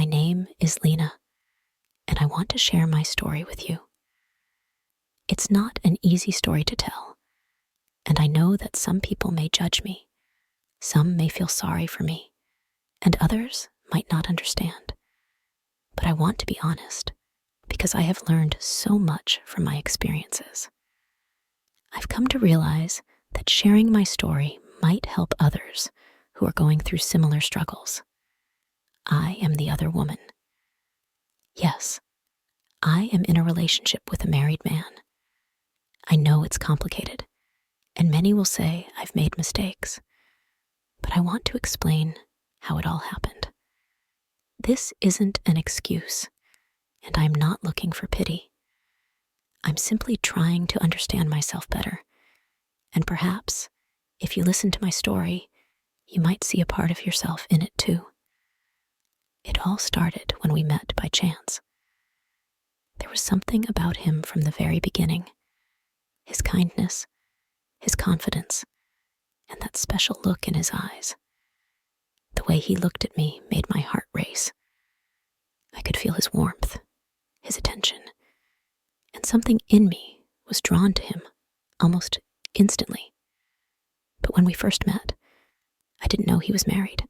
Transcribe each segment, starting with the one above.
name is Lena, and I want to share my story with you. It's not an easy story to tell, and I know that some people may judge me, some may feel sorry for me, and others might not understand. But I want to be honest, because I have learned so much from my experiences. I've come to realize that sharing my story might help others who are going through similar struggles. I am the other woman. Yes, I am in a relationship with a married man. I know it's complicated, and many will say I've made mistakes, but I want to explain how it all happened. This isn't an excuse, and I'm not looking for pity. I'm simply trying to understand myself better, and perhaps, if you listen to my story, you might see a part of yourself in it too. It all started when we met by chance. There was something about him from the very beginning. His kindness, his confidence, and that special look in his eyes. The way he looked at me made my heart race. I could feel his warmth, his attention, and something in me was drawn to him almost instantly. But when we first met, I didn't know he was married.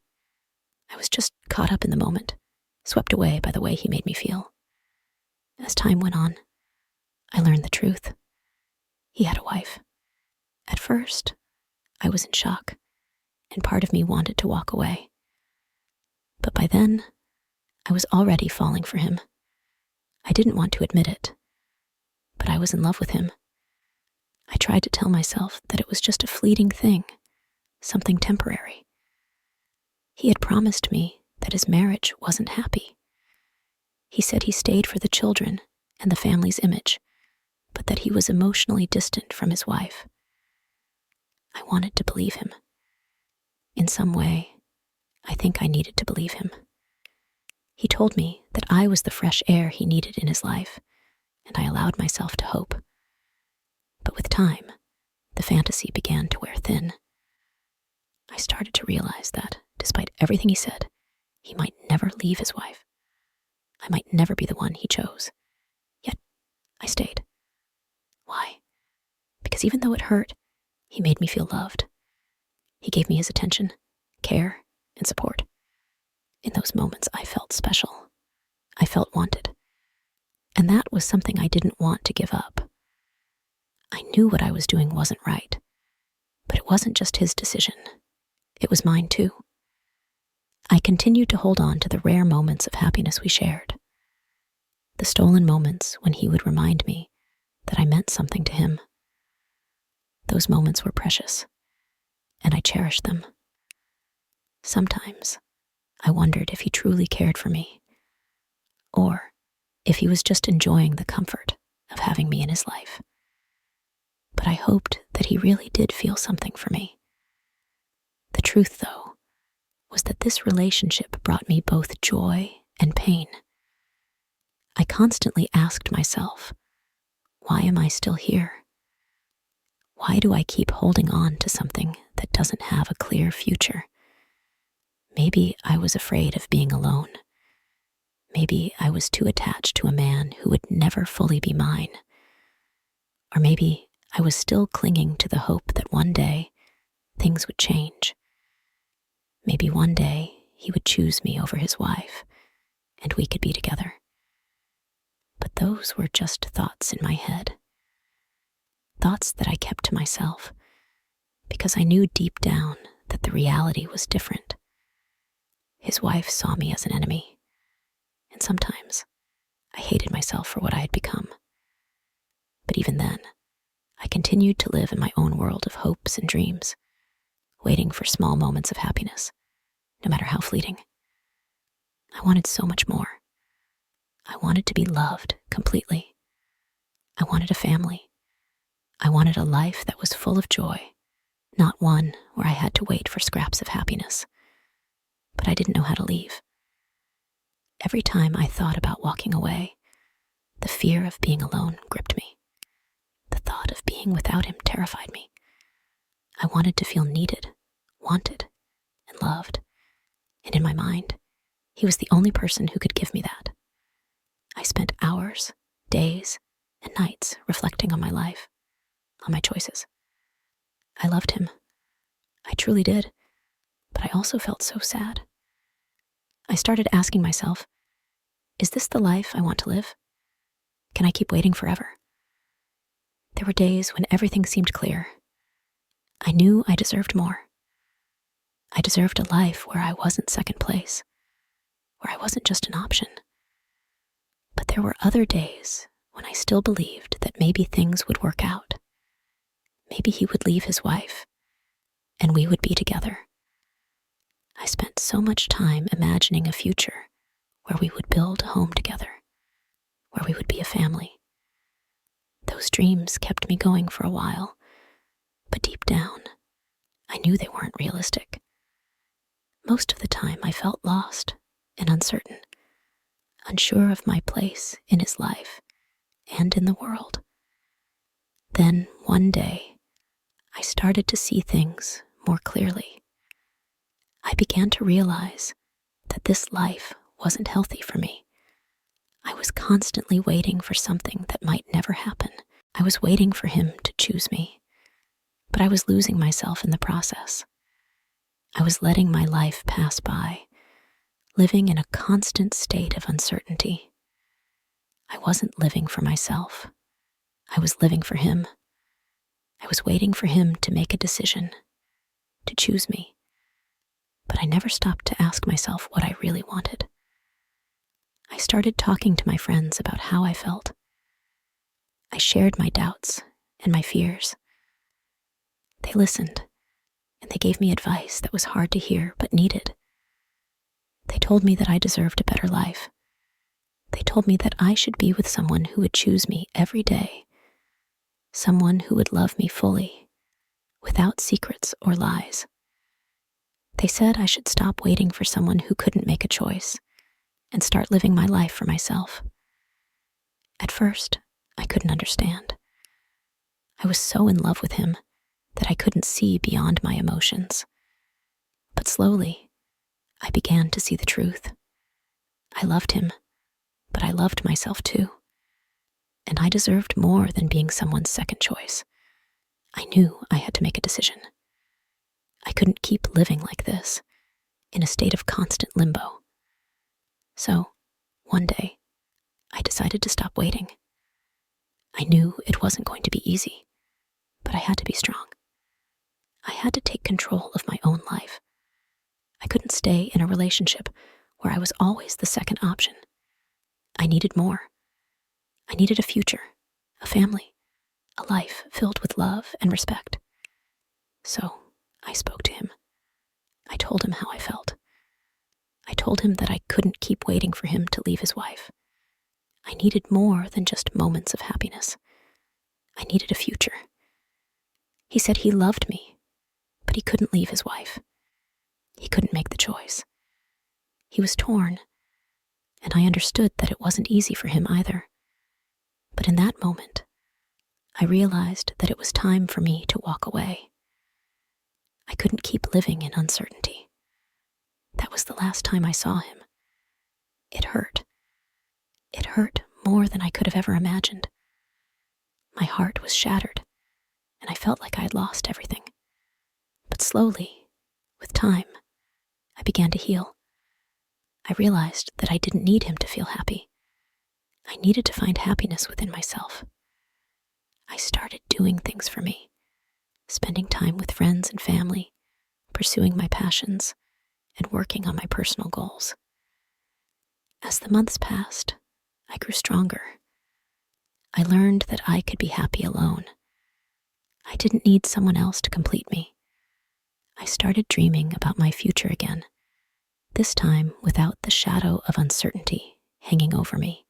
I was just caught up in the moment, swept away by the way he made me feel. As time went on, I learned the truth. He had a wife. At first, I was in shock, and part of me wanted to walk away. But by then, I was already falling for him. I didn't want to admit it, but I was in love with him. I tried to tell myself that it was just a fleeting thing, something temporary. He had promised me that his marriage wasn't happy. He said he stayed for the children and the family's image, but that he was emotionally distant from his wife. I wanted to believe him. In some way, I think I needed to believe him. He told me that I was the fresh air he needed in his life, and I allowed myself to hope. But with time, the fantasy began to wear thin. I started to realize that, despite everything he said, he might never leave his wife. I might never be the one he chose. Yet, I stayed. Why? Because even though it hurt, he made me feel loved. He gave me his attention, care, and support. In those moments, I felt special. I felt wanted. And that was something I didn't want to give up. I knew what I was doing wasn't right, but it wasn't just his decision. It was mine too. I continued to hold on to the rare moments of happiness we shared. The stolen moments when he would remind me that I meant something to him. Those moments were precious, and I cherished them. Sometimes, I wondered if he truly cared for me, or if he was just enjoying the comfort of having me in his life. But I hoped that he really did feel something for me. The truth, though, was that this relationship brought me both joy and pain. I constantly asked myself, why am I still here? Why do I keep holding on to something that doesn't have a clear future? Maybe I was afraid of being alone. Maybe I was too attached to a man who would never fully be mine. Or maybe I was still clinging to the hope that one day things would change. Maybe one day he would choose me over his wife, and we could be together. But those were just thoughts in my head. Thoughts that I kept to myself, because I knew deep down that the reality was different. His wife saw me as an enemy, and sometimes I hated myself for what I had become. But even then, I continued to live in my own world of hopes and dreams, waiting for small moments of happiness, no matter how fleeting. I wanted so much more. I wanted to be loved completely. I wanted a family. I wanted a life that was full of joy, not one where I had to wait for scraps of happiness. But I didn't know how to leave. Every time I thought about walking away, the fear of being alone gripped me. The thought of being without him terrified me. I wanted to feel needed, wanted, and loved. And in my mind, He was the only person who could give me that. I spent hours, days, and nights reflecting on my life, on my choices. I loved him. I truly did, but I also felt so sad. I started asking myself, is this the life I want to live? Can I keep waiting forever? There were days when everything seemed clear. I knew I deserved more. I deserved a life where I wasn't second place, where I wasn't just an option. But there were other days when I still believed that maybe things would work out. Maybe he would leave his wife, and we would be together. I spent so much time imagining a future where we would build a home together, where we would be a family. Those dreams kept me going for a while, but deep down, I knew they weren't realistic. Most of the time, I felt lost and uncertain, unsure of my place in his life and in the world. Then, one day, I started to see things more clearly. I began to realize that this life wasn't healthy for me. I was constantly waiting for something that might never happen. I was waiting for him to choose me, but I was losing myself in the process. I was letting my life pass by, living in a constant state of uncertainty. I wasn't living for myself. I was living for him. I was waiting for him to make a decision, to choose me. But I never stopped to ask myself what I really wanted. I started talking to my friends about how I felt. I shared my doubts and my fears. They listened, and they gave me advice that was hard to hear but needed. They told me that I deserved a better life. They told me that I should be with someone who would choose me every day, someone who would love me fully, without secrets or lies. They said I should stop waiting for someone who couldn't make a choice and start living my life for myself. At first, I couldn't understand. I was so in love with him that I couldn't see beyond my emotions. But slowly, I began to see the truth. I loved him, but I loved myself too. And I deserved more than being someone's second choice. I knew I had to make a decision. I couldn't keep living like this, in a state of constant limbo. So, one day, I decided to stop waiting. I knew it wasn't going to be easy, but I had to be strong. I had to take control of my own life. I couldn't stay in a relationship where I was always the second option. I needed more. I needed a future, a family, a life filled with love and respect. So I spoke to him. I told him how I felt. I told him that I couldn't keep waiting for him to leave his wife. I needed more than just moments of happiness. I needed a future. He said he loved me, but he couldn't leave his wife. He couldn't make the choice. He was torn, and I understood that it wasn't easy for him either. But in that moment, I realized that it was time for me to walk away. I couldn't keep living in uncertainty. That was the last time I saw him. It hurt. It hurt more than I could have ever imagined. My heart was shattered, and I felt like I had lost everything. But slowly, with time, I began to heal. I realized that I didn't need him to feel happy. I needed to find happiness within myself. I started doing things for me, spending time with friends and family, pursuing my passions, and working on my personal goals. As the months passed, I grew stronger. I learned that I could be happy alone. I didn't need someone else to complete me. I started dreaming about my future again, this time without the shadow of uncertainty hanging over me.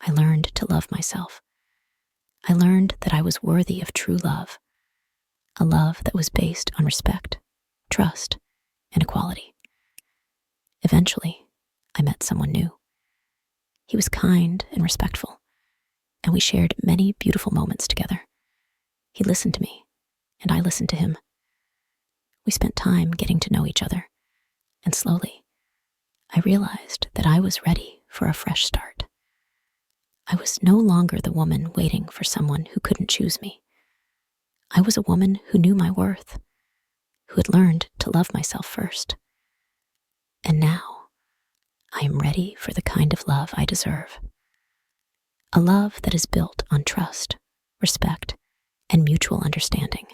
I learned to love myself. I learned that I was worthy of true love, a love that was based on respect, trust, and equality. Eventually, I met someone new. He was kind and respectful, and we shared many beautiful moments together. He listened to me, and I listened to him. We spent time getting to know each other, and slowly, I realized that I was ready for a fresh start. I was no longer the woman waiting for someone who couldn't choose me. I was a woman who knew my worth, who had learned to love myself first. And now, I am ready for the kind of love I deserve. A love that is built on trust, respect, and mutual understanding.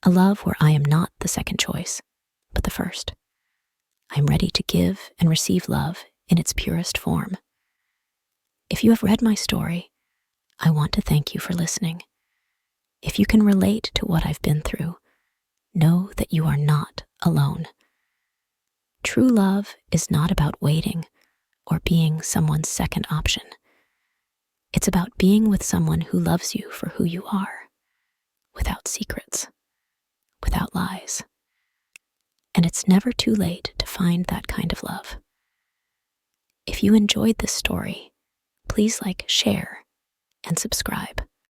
A love where I am not the second choice, but the first. I am ready to give and receive love in its purest form. If you have read my story, I want to thank you for listening. If you can relate to what I've been through, know that you are not alone. True love is not about waiting or being someone's second option. It's about being with someone who loves you for who you are, without secrets, without lies. And it's never too late to find that kind of love. If you enjoyed this story, please like, share, and subscribe.